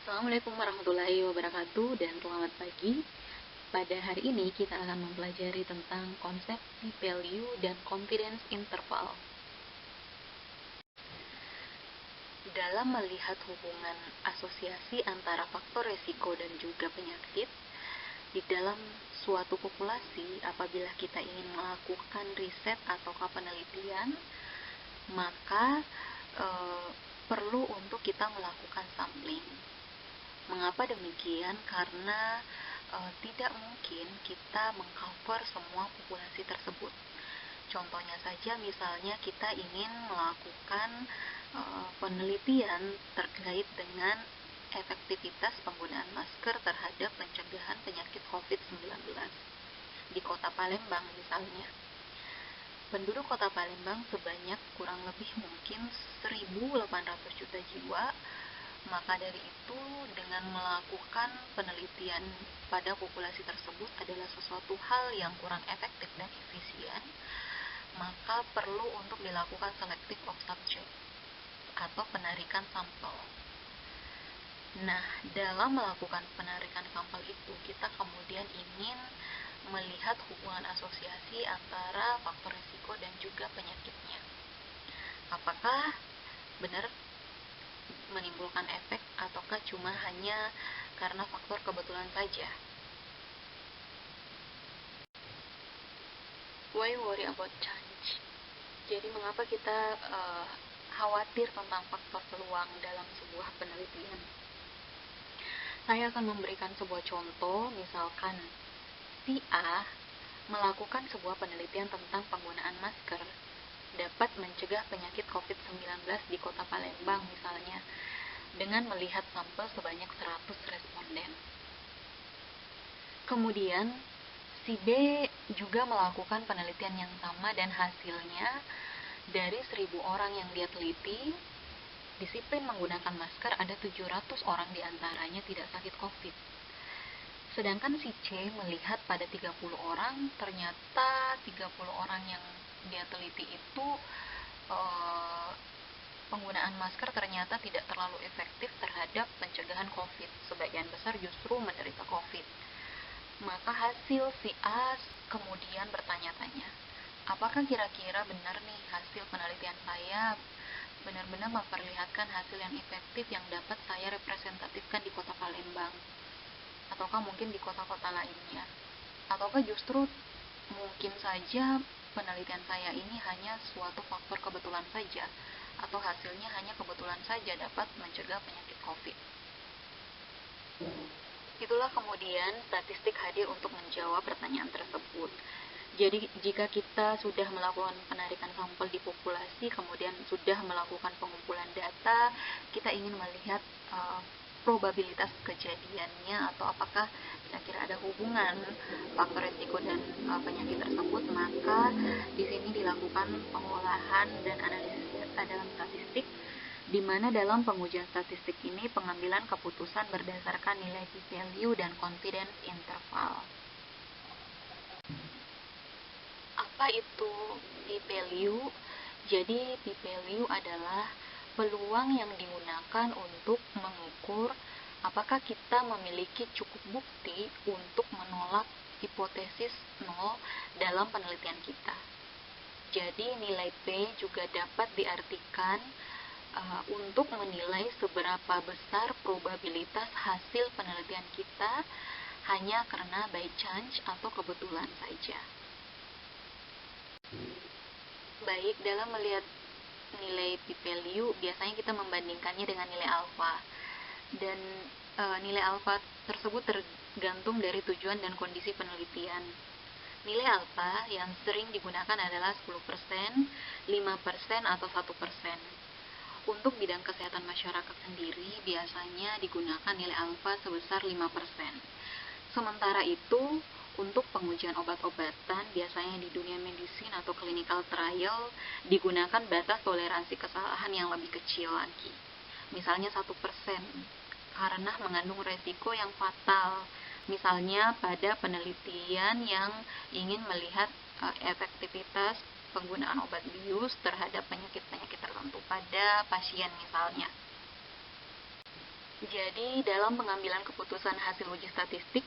Assalamualaikum warahmatullahi wabarakatuh dan selamat pagi. Pada hari ini kita akan mempelajari tentang konsep p-value dan confidence interval. Dalam melihat hubungan asosiasi antara faktor resiko dan juga penyakit, di dalam suatu populasi apabila kita ingin melakukan riset atau penelitian, maka perlu untuk kita melakukan sampling. Mengapa demikian? Karena tidak mungkin kita mengcover semua populasi tersebut. Contohnya saja, misalnya kita ingin melakukan penelitian terkait dengan efektivitas penggunaan masker terhadap pencegahan penyakit COVID-19 di Kota Palembang misalnya. Penduduk Kota Palembang sebanyak kurang lebih mungkin 1.800 juta jiwa. Maka dari itu, dengan melakukan penelitian pada populasi tersebut adalah sesuatu hal yang kurang efektif dan efisien, maka perlu untuk dilakukan selective of subject atau penarikan sampel. Nah, dalam melakukan penarikan sampel itu, kita kemudian ingin melihat hubungan asosiasi antara faktor risiko dan juga penyakitnya. Apakah benar menimbulkan efek ataukah cuma hanya karena faktor kebetulan saja? Why worry about change? Jadi mengapa kita khawatir tentang faktor peluang dalam sebuah penelitian? Saya akan memberikan sebuah contoh. Misalkan si A melakukan sebuah penelitian tentang penggunaan masker dapat mencegah penyakit COVID-19 di Kota Palembang misalnya, dengan melihat sampel sebanyak 100 responden. Kemudian, si B juga melakukan penelitian yang sama dan hasilnya dari 1.000 orang yang dia teliti, disiplin menggunakan masker ada 700 orang diantaranya tidak sakit COVID. Sedangkan si C melihat pada 30 orang, ternyata 30 orang yang dia teliti itu penggunaan masker ternyata tidak terlalu efektif terhadap pencegahan COVID. Sebagian besar justru menderita COVID. Maka hasil si A kemudian bertanya-tanya, apakah kira-kira benar nih hasil penelitian saya benar-benar memperlihatkan hasil yang efektif yang dapat saya representatifkan di Kota Palembang? Ataukah mungkin di kota-kota lainnya? Ataukah justru mungkin saja penelitian saya ini hanya suatu faktor kebetulan saja, atau hasilnya hanya kebetulan saja dapat mencegah penyakit COVID. Itulah kemudian statistik hadir untuk menjawab pertanyaan tersebut. Jadi jika kita sudah melakukan penarikan sampel di populasi, kemudian sudah melakukan pengumpulan data, kita ingin melihat probabilitas kejadiannya atau apakah kira-kira ada hubungan faktor risiko dan penyakit tersebut, maka di sini dilakukan pengolahan dan analisis data dalam statistik, di mana dalam pengujian statistik ini pengambilan keputusan berdasarkan nilai p-value dan confidence interval. Apa itu p-value? Jadi p-value adalah peluang yang digunakan untuk mengukur apakah kita memiliki cukup bukti untuk menolak hipotesis nol dalam penelitian kita. Jadi nilai P juga dapat diartikan untuk menilai seberapa besar probabilitas hasil penelitian kita hanya karena by chance atau kebetulan saja. Baik, dalam melihat nilai p-value biasanya kita membandingkannya dengan nilai alfa, dan nilai alfa tersebut tergantung dari tujuan dan kondisi penelitian. Nilai alfa yang sering digunakan adalah 10%, 5%, atau 1%. Untuk bidang kesehatan masyarakat sendiri biasanya digunakan nilai alfa sebesar 5%. Sementara itu, untuk pengujian obat-obatan, biasanya di dunia medicine atau clinical trial, digunakan batas toleransi kesalahan yang lebih kecil lagi. Misalnya 1%, karena mengandung resiko yang fatal. Misalnya pada penelitian yang ingin melihat efektivitas penggunaan obat bius terhadap penyakit-penyakit tertentu pada pasien misalnya. Jadi dalam pengambilan keputusan hasil uji statistik,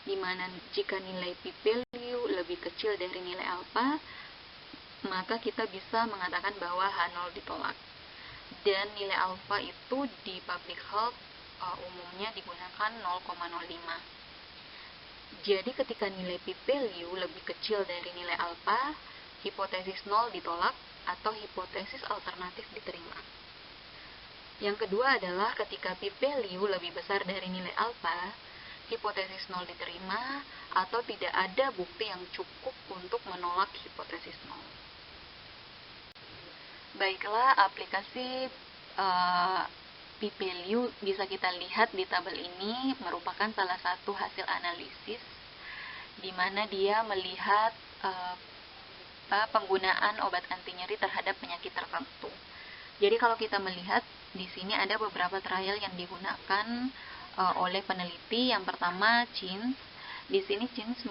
di mana jika nilai p-value lebih kecil dari nilai alfa, maka kita bisa mengatakan bahwa H0 ditolak. Dan nilai alfa itu di public health umumnya digunakan 0,05. Jadi ketika nilai p-value lebih kecil dari nilai alfa, hipotesis 0 ditolak atau hipotesis alternatif diterima. Yang kedua adalah ketika p-value lebih besar dari nilai alfa, hipotesis 0 diterima atau tidak ada bukti yang cukup untuk menolak hipotesis 0. Baiklah, aplikasi p-value bisa kita lihat di tabel ini merupakan salah satu hasil analisis di mana dia melihat penggunaan obat anti nyeri terhadap penyakit tertentu. Jadi kalau kita melihat di sini ada beberapa trial yang digunakan oleh peneliti. Yang pertama Chins. Di sini Chins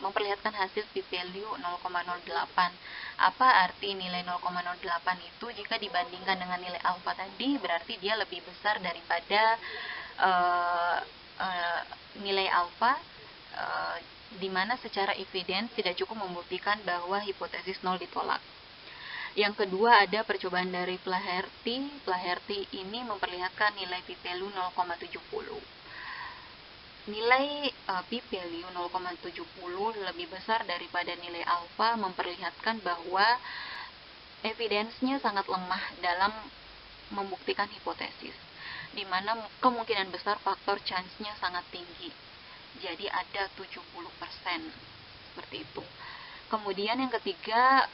memperlihatkan hasil p-value 0,08. Apa arti nilai 0,08 itu? Jika dibandingkan dengan nilai alfa tadi, berarti dia lebih besar daripada nilai alfa, di mana secara evidence tidak cukup membuktikan bahwa hipotesis 0 ditolak. Yang kedua ada percobaan dari Flaherty. Flaherty ini memperlihatkan nilai p-value 0,70. Nilai p-value 0,70 lebih besar daripada nilai alfa memperlihatkan bahwa evidence-nya sangat lemah dalam membuktikan hipotesis, di mana kemungkinan besar faktor chance-nya sangat tinggi. Jadi ada 70%, seperti itu. Kemudian yang ketiga,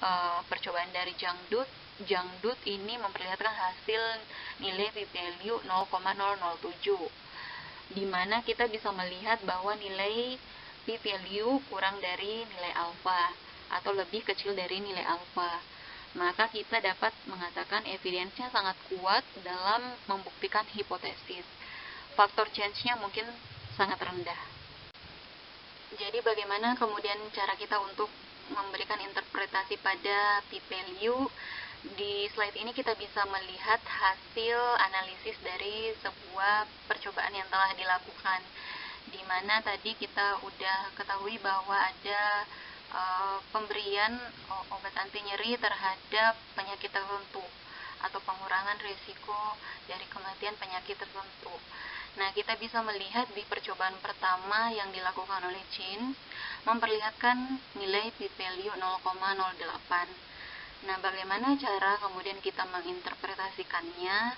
percobaan dari Zhang Dut. Zhang Dut ini memperlihatkan hasil nilai p-value 0,007, di mana kita bisa melihat bahwa nilai p-value kurang dari nilai alfa atau lebih kecil dari nilai alfa. Maka kita dapat mengatakan evidence-nya sangat kuat dalam membuktikan hipotesis. Faktor change-nya mungkin sangat rendah. Jadi bagaimana kemudian cara kita untuk memberikan interpretasi pada p-value? Di slide ini kita bisa melihat hasil analisis dari sebuah percobaan yang telah dilakukan, di mana tadi kita udah ketahui bahwa ada pemberian obat anti nyeri terhadap penyakit tertentu atau pengurangan risiko dari kematian penyakit tertentu. Nah, kita bisa melihat di percobaan pertama yang dilakukan oleh Chin memperlihatkan nilai p-value 0,08. Nah, bagaimana cara kemudian kita menginterpretasikannya?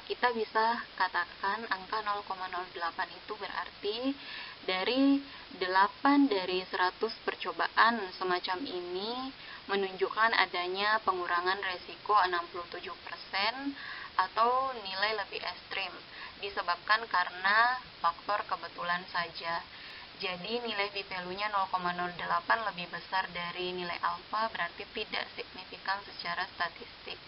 Kita bisa katakan angka 0,08 itu berarti dari 8 dari 100 percobaan semacam ini menunjukkan adanya pengurangan resiko 67% atau nilai lebih ekstrim, disebabkan karena faktor kebetulan saja. Jadi nilai p-value-nya 0,08 lebih besar dari nilai alfa, berarti tidak signifikan secara statistik.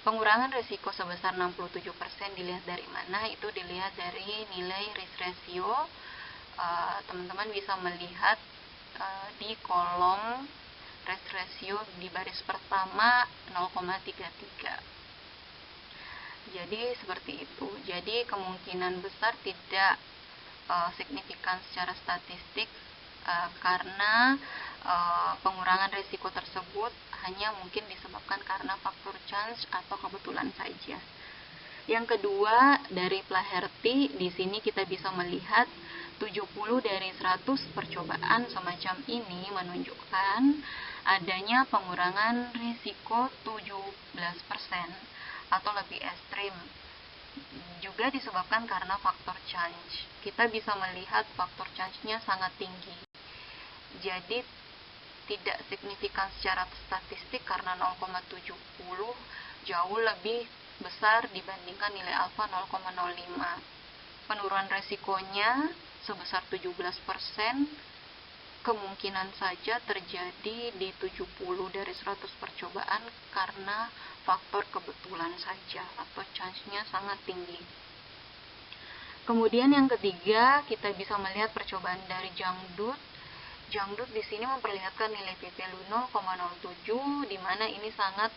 Pengurangan risiko sebesar 67% dilihat dari mana? Itu dilihat dari nilai risk ratio. Teman-teman bisa melihat di kolom risk ratio di baris pertama 0,33. Jadi seperti itu. Jadi kemungkinan besar tidak signifikan secara statistik karena pengurangan risiko tersebut hanya mungkin disebabkan karena faktor chance atau kebetulan saja. Yang kedua, dari Flaherty, di sini kita bisa melihat 70 dari 100 percobaan semacam ini menunjukkan adanya pengurangan risiko 17% atau lebih ekstrim. Juga disebabkan karena faktor change. Kita bisa melihat faktor change-nya sangat tinggi. Jadi tidak signifikan secara statistik karena 0,70 jauh lebih besar dibandingkan nilai alfa 0,05. Penurunan resikonya sebesar 17%, kemungkinan saja terjadi di 70 dari 100 percobaan karena faktor kebetulan saja atau chance-nya sangat tinggi. Kemudian yang ketiga, kita bisa melihat percobaan dari Zhang Dut. Zhang Dut di sini memperlihatkan nilai p-value 0,07, di mana ini sangat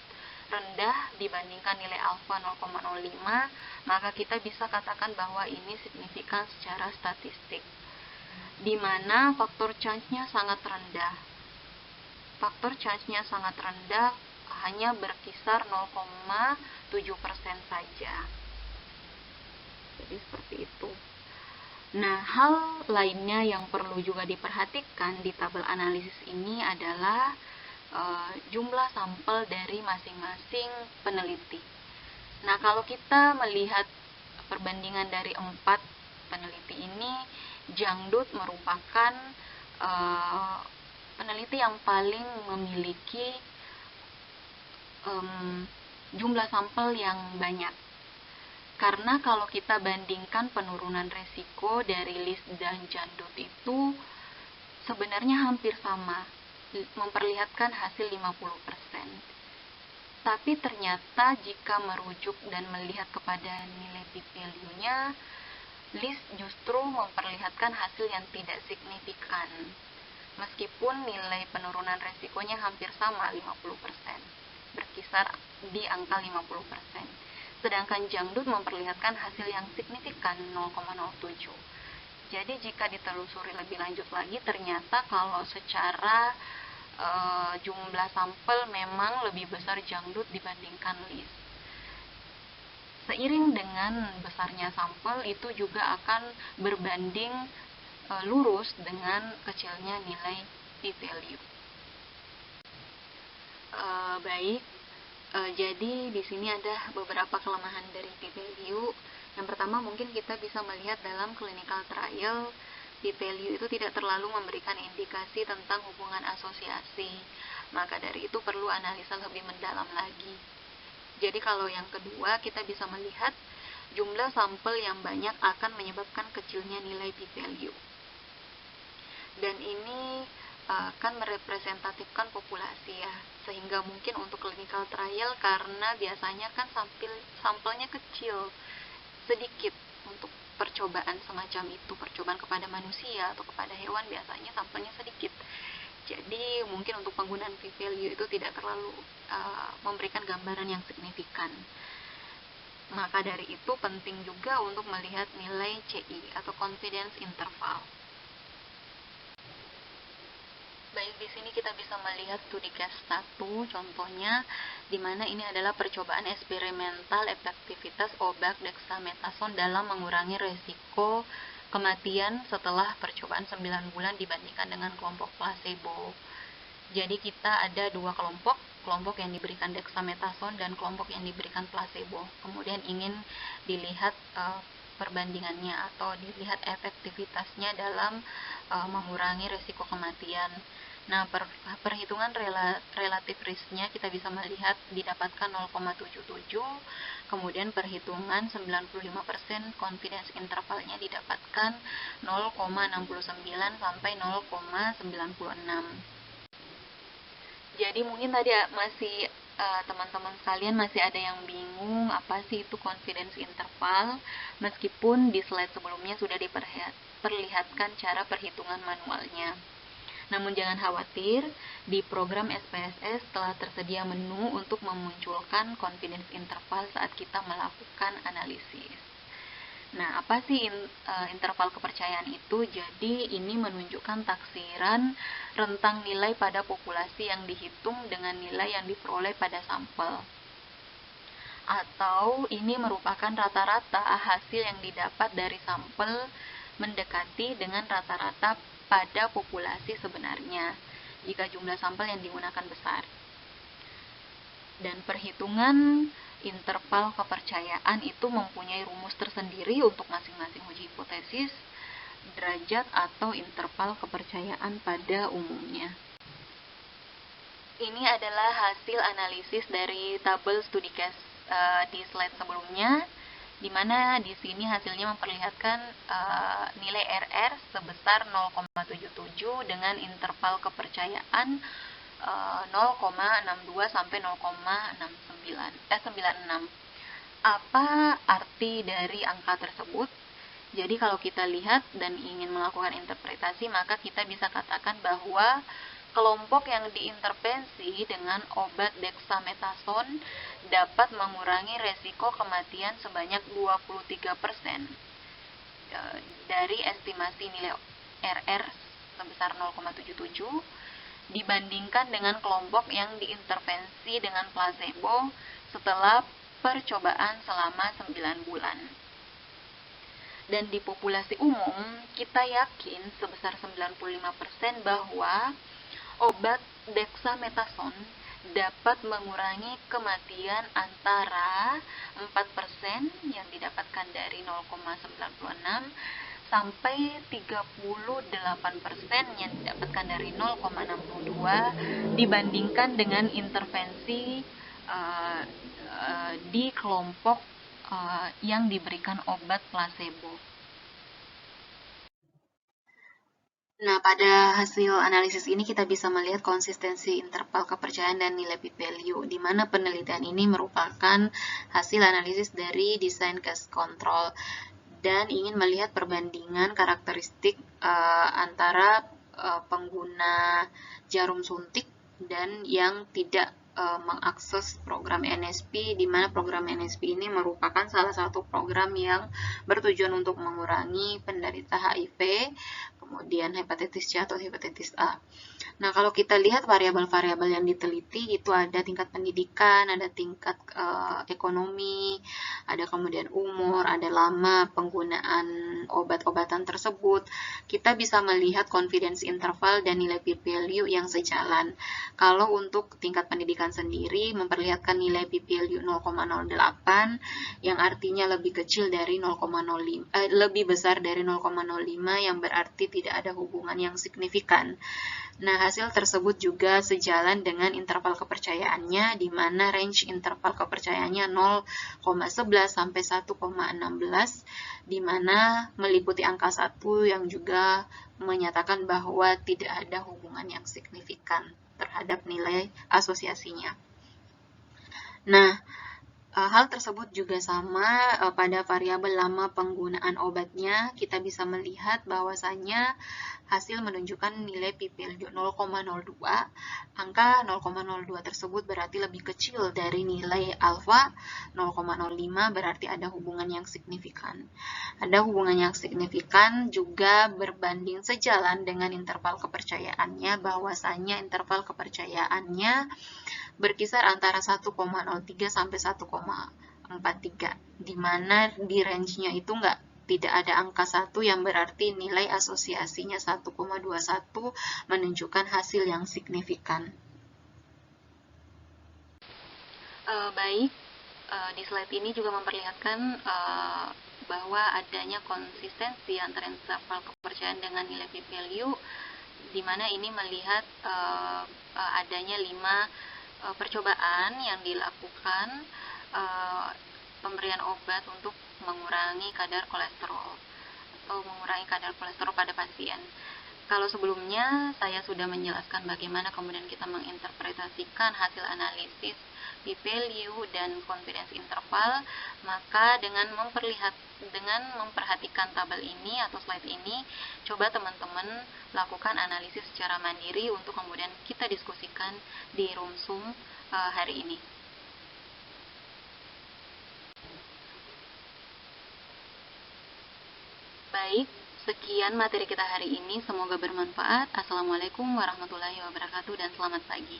rendah dibandingkan nilai alfa 0,05, maka kita bisa katakan bahwa ini signifikan secara statistik, di mana faktor change-nya sangat rendah. Faktor change-nya sangat rendah, hanya berkisar 0,7% saja. Jadi seperti itu. Nah, hal lainnya yang perlu juga diperhatikan di tabel analisis ini adalah jumlah sampel dari masing-masing peneliti. Nah, kalau kita melihat perbandingan dari 4 peneliti ini, Zhang Dud merupakan peneliti yang paling memiliki jumlah sampel yang banyak. Karena kalau kita bandingkan penurunan resiko dari Lis dan Zhang Dud itu sebenarnya hampir sama, memperlihatkan hasil 50%. Tapi ternyata jika merujuk dan melihat kepada nilai p-value-nya, Lis justru memperlihatkan hasil yang tidak signifikan, meskipun nilai penurunan resikonya hampir sama 50%, berkisar di angka 50%. Sedangkan Zhang Dud memperlihatkan hasil yang signifikan 0,07. Jadi jika ditelusuri lebih lanjut lagi, ternyata kalau secara jumlah sampel memang lebih besar Zhang Dud dibandingkan Lis. Seiring dengan besarnya sampel, itu juga akan berbanding lurus dengan kecilnya nilai p-value. Baik, jadi di sini ada beberapa kelemahan dari p-value. Yang pertama, mungkin kita bisa melihat dalam clinical trial, p-value itu tidak terlalu memberikan indikasi tentang hubungan asosiasi. Maka dari itu perlu analisa lebih mendalam lagi. Jadi kalau yang kedua, kita bisa melihat jumlah sampel yang banyak akan menyebabkan kecilnya nilai p-value. Dan ini akan merepresentatifkan populasi ya, sehingga mungkin untuk clinical trial, karena biasanya kan sampelnya kecil, sedikit untuk percobaan semacam itu, percobaan kepada manusia atau kepada hewan biasanya sampelnya sedikit. Jadi mungkin untuk penggunaan p-value itu tidak terlalu memberikan gambaran yang signifikan. Maka dari itu penting juga untuk melihat nilai CI atau confidence interval. Baik, di sini kita bisa melihat studi case 1, contohnya, di mana ini adalah percobaan eksperimental efektivitas obat dexamethasone dalam mengurangi resiko kematian setelah percobaan 9 bulan dibandingkan dengan kelompok placebo. Jadi kita ada dua kelompok yang diberikan dexamethasone dan kelompok yang diberikan placebo. Kemudian ingin dilihat perbandingannya atau dilihat efektivitasnya dalam mengurangi resiko kematian. Nah, perhitungan relatif risknya kita bisa melihat didapatkan 0,77, kemudian perhitungan 95% confidence intervalnya didapatkan 0,69 sampai 0,96. Jadi mungkin tadi masih teman-teman sekalian masih ada yang bingung apa sih itu confidence interval, meskipun di slide sebelumnya sudah diperlihatkan cara perhitungan manualnya. Namun jangan khawatir, di program SPSS telah tersedia menu untuk memunculkan confidence interval saat kita melakukan analisis. Nah, apa sih interval kepercayaan itu? Jadi ini menunjukkan taksiran rentang nilai pada populasi yang dihitung dengan nilai yang diperoleh pada sampel. Atau ini merupakan rata-rata hasil yang didapat dari sampel mendekati dengan rata-rata pada populasi sebenarnya, jika jumlah sampel yang digunakan besar. Dan perhitungan interval kepercayaan itu mempunyai rumus tersendiri untuk masing-masing uji hipotesis, derajat atau interval kepercayaan pada umumnya. Ini adalah hasil analisis dari tabel studi case di slide sebelumnya, di mana di sini hasilnya memperlihatkan nilai RR sebesar 0,77 dengan interval kepercayaan 0,62 sampai 0,96. Apa arti dari angka tersebut? Jadi kalau kita lihat dan ingin melakukan interpretasi, maka kita bisa katakan bahwa Kelompok yang diintervensi dengan obat dexamethasone dapat mengurangi resiko kematian sebanyak 23% dari estimasi nilai RR sebesar 0,77 dibandingkan dengan kelompok yang diintervensi dengan placebo setelah percobaan selama 9 bulan. Dan di populasi umum, kita yakin sebesar 95% bahwa obat dexamethasone dapat mengurangi kematian antara 4% yang didapatkan dari 0,96 sampai 38% yang didapatkan dari 0,62 dibandingkan dengan intervensi di kelompok yang diberikan obat placebo. Nah, pada hasil analisis ini kita bisa melihat konsistensi interval kepercayaan dan nilai p-value, di mana penelitian ini merupakan hasil analisis dari desain case control dan ingin melihat perbandingan karakteristik antara pengguna jarum suntik dan yang tidak mengakses program NSP, di mana program NSP ini merupakan salah satu program yang bertujuan untuk mengurangi penderita HIV, kemudian hepatitis C atau hepatitis A. Nah, kalau kita lihat variabel-variabel yang diteliti, itu ada tingkat pendidikan, ada tingkat ekonomi, ada kemudian umur, ada lama penggunaan obat-obatan tersebut. Kita bisa melihat confidence interval dan nilai p-value yang sejalan. Kalau untuk tingkat pendidikan sendiri memperlihatkan nilai p-value 0,08 yang artinya lebih kecil dari 0,05 lebih besar dari 0,05 yang berarti tidak ada hubungan yang signifikan. Nah, hasil tersebut juga sejalan dengan interval kepercayaannya, di mana range interval kepercayaannya 0,11 sampai 1,16, di mana meliputi angka 1 yang juga menyatakan bahwa tidak ada hubungan yang signifikan terhadap nilai asosiasinya. Nah, hal tersebut juga sama pada variabel lama penggunaan obatnya. Kita bisa melihat bahwasannya hasil menunjukkan nilai p-value 0,02. Angka 0,02 tersebut berarti lebih kecil dari nilai alfa 0,05, berarti ada hubungan yang signifikan. Ada hubungan yang signifikan juga berbanding sejalan dengan interval kepercayaannya, bahwasannya interval kepercayaannya berkisar antara 1,03 sampai 1,43, di mana di range-nya itu tidak ada angka 1 yang berarti nilai asosiasinya 1,21 menunjukkan hasil yang signifikan. Baik, di slide ini juga memperlihatkan bahwa adanya konsistensi antara interval kepercayaan dengan nilai p-value, di mana ini melihat adanya 5 percobaan yang dilakukan pemberian obat untuk mengurangi kadar kolesterol atau mengurangi kadar kolesterol pada pasien. Kalau sebelumnya saya sudah menjelaskan bagaimana kemudian kita menginterpretasikan hasil analisis p-value dan confidence interval, maka dengan memperhatikan tabel ini atau slide ini, coba teman-teman lakukan analisis secara mandiri untuk kemudian kita diskusikan di room Zoom hari ini. Baik, sekian materi kita hari ini, semoga bermanfaat. Assalamualaikum warahmatullahi wabarakatuh dan selamat pagi.